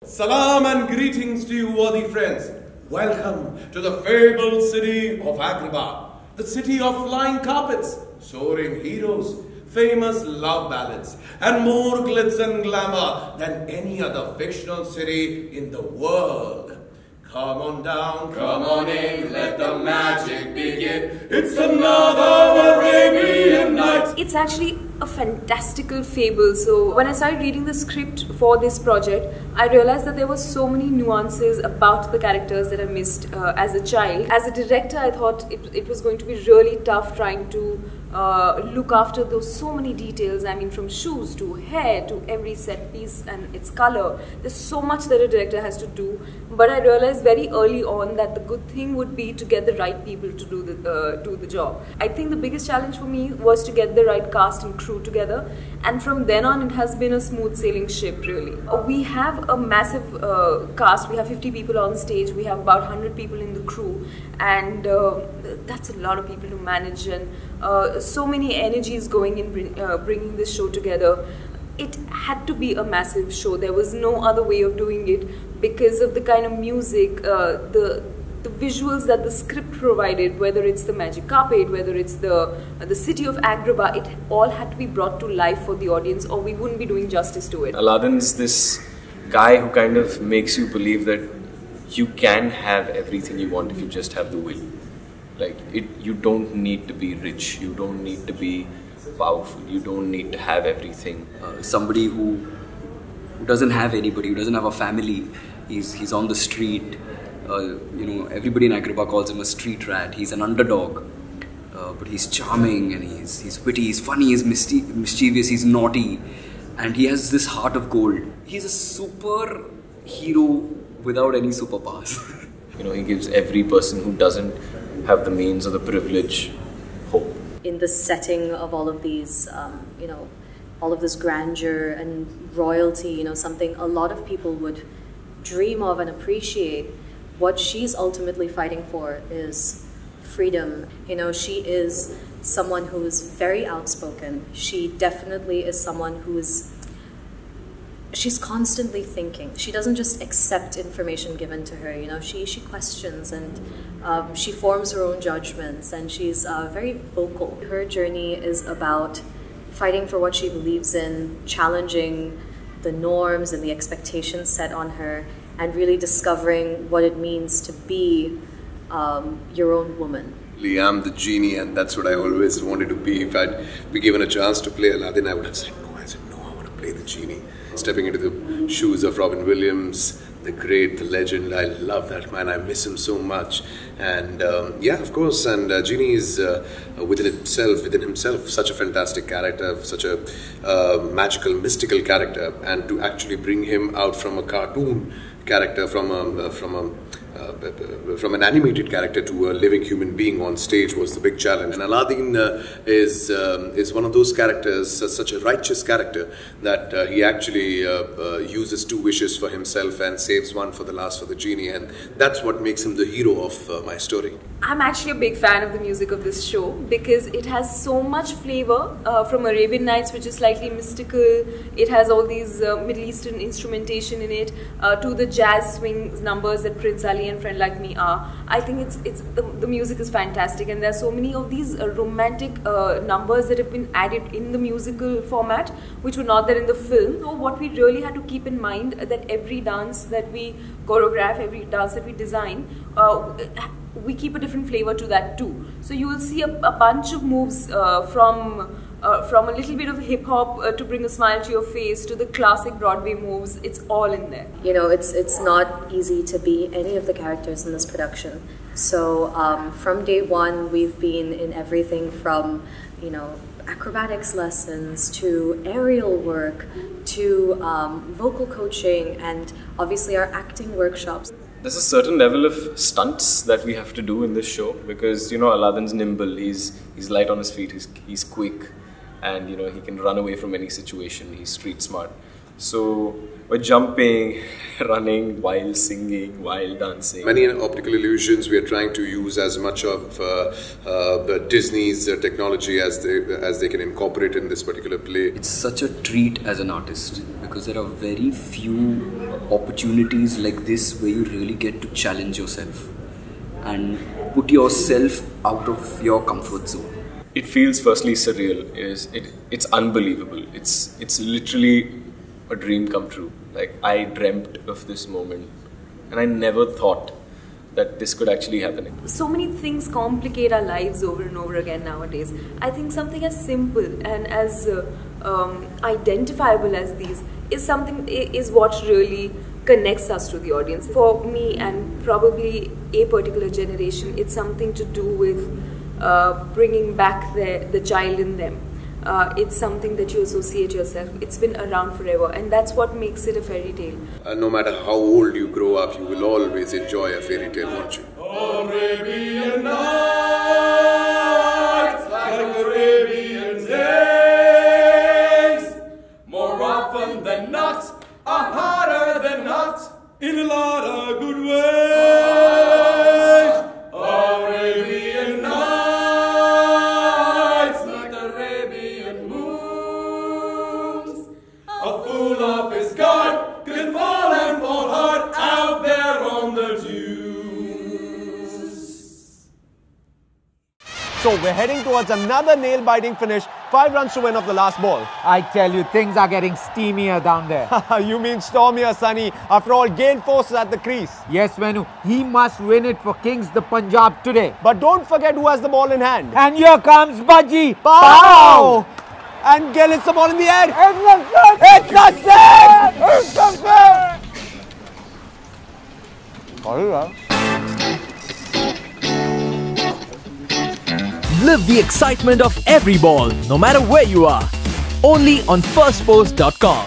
Salam and greetings to you, worthy friends. Welcome to the fabled city of Agrabah, the city of flying carpets, soaring heroes, famous love ballads, and more glitz and glamour than any other fictional city in the world. Come on down, come on in, let the magic begin. It's another Arabian night. It's actually a fantastical fable. So when I started reading the script for this project, I realized that there were so many nuances about the characters that I missed as a child. As a director, I thought it was going to be really tough trying to look after those so many details. I mean, from shoes to hair to every set piece and its color. There's so much that a director has to do. But I realized very early on that the good thing would be to get the right people to do the job. I think the biggest challenge for me was to get the right cast and crew together, and from then on it has been a smooth sailing ship, really. We have a massive cast. We have 50 people on stage, we have about 100 people in the crew, and that's a lot of people to manage, and so many energies going in bringing this show together. It had to be a massive show. There was no other way of doing it because of the kind of music, the visuals that the script provided, whether it's the magic carpet, whether it's the city of Agrabah. It all had to be brought to life for the audience, or we wouldn't be doing justice to it. Aladdin's this guy who kind of makes you believe that you can have everything you want if you just have the will. Like, you don't need to be rich, you don't need to be powerful, you don't need to have everything. Somebody who doesn't have anybody, who doesn't have a family, he's on the street. Everybody in Agrabah calls him a street rat. He's an underdog, but he's charming and he's witty, he's funny, he's mischievous, he's naughty, and he has this heart of gold. He's a super hero without any superpowers. He gives every person who doesn't have the means or the privilege hope. In the setting of all of these, all of this grandeur and royalty, something a lot of people would dream of and appreciate. What she's ultimately fighting for is freedom. She is someone who is very outspoken. She definitely is someone she's constantly thinking. She doesn't just accept information given to her. She questions, and she forms her own judgments, and she's very vocal. Her journey is about fighting for what she believes in, challenging the norms and the expectations set on her, and really discovering what it means to be your own woman. I'm the genie, and that's what I always wanted to be. If I'd be given a chance to play Aladdin, I would have said no. I want to play the genie. Stepping into the shoes of Robin Williams, the great, the legend. I love that man. I miss him so much. And of course. And Genie is within himself, such a fantastic character, such a magical, mystical character. And to actually bring him out from a cartoon character, from an animated character to a living human being on stage was the big challenge. And Aladdin is one of those characters, such a righteous character, that he actually uses two wishes for himself and saves one for the genie, and that's what makes him the hero of my story. I'm actually a big fan of the music of this show because it has so much flavor from Arabian Nights, which is slightly mystical. It has all these Middle Eastern instrumentation in it, to the jazz swing numbers that Prince Ali and Friend Like Me are. I think the music is fantastic, and there are so many of these romantic numbers that have been added in the musical format, which were not there in the film. So what we really had to keep in mind that every dance that we choreograph, every dance that we design, we keep a different flavor to that too. So you will see a bunch of moves from a little bit of hip hop to bring a smile to your face, to the classic Broadway moves. It's all in there. It's not easy to be any of the characters in this production. So from day one, we've been in everything from acrobatics lessons to aerial work to vocal coaching, and obviously our acting workshops. There's a certain level of stunts that we have to do in this show because Aladdin's nimble, he's light on his feet, he's quick, and he can run away from any situation, he's street smart. So we're jumping, running, while singing, while dancing. Many optical illusions we are trying to use as much of the Disney's technology as they can incorporate in this particular play. It's such a treat as an artist because there are very few opportunities like this where you really get to challenge yourself and put yourself out of your comfort zone. It feels firstly surreal. It's unbelievable. It's literally a dream come true. Like, I dreamt of this moment and I never thought that this could actually happen. So many things complicate our lives over and over again nowadays. I think something as simple and as identifiable as these is what really connects us to the audience. For me and probably a particular generation, it's something to do with bringing back the child in them. It's something that you associate yourself. It's been around forever, and that's what makes it a fairy tale. No matter how old you grow up, you will always enjoy a fairy tale, won't you? Arabian nights, like Arabian days, more often than not, are harder than not, in a lot of good ways. Arabian nights, like Arabian moons, a fool off his guard can fall and fall hard out there on the dunes. So we're heading towards another nail-biting finish, 5 runs to win of the last ball. I tell you, things are getting steamier down there. You mean stormier, Sunny? After all, Gale Force is at the crease. Yes, Venu, he must win it for Kings the Punjab today. But don't forget who has the ball in hand. And here comes Baji. Pow! And Gale hits the ball in the air. It's a six! It's a six! Live the excitement of every ball, no matter where you are. Only on firstpost.com.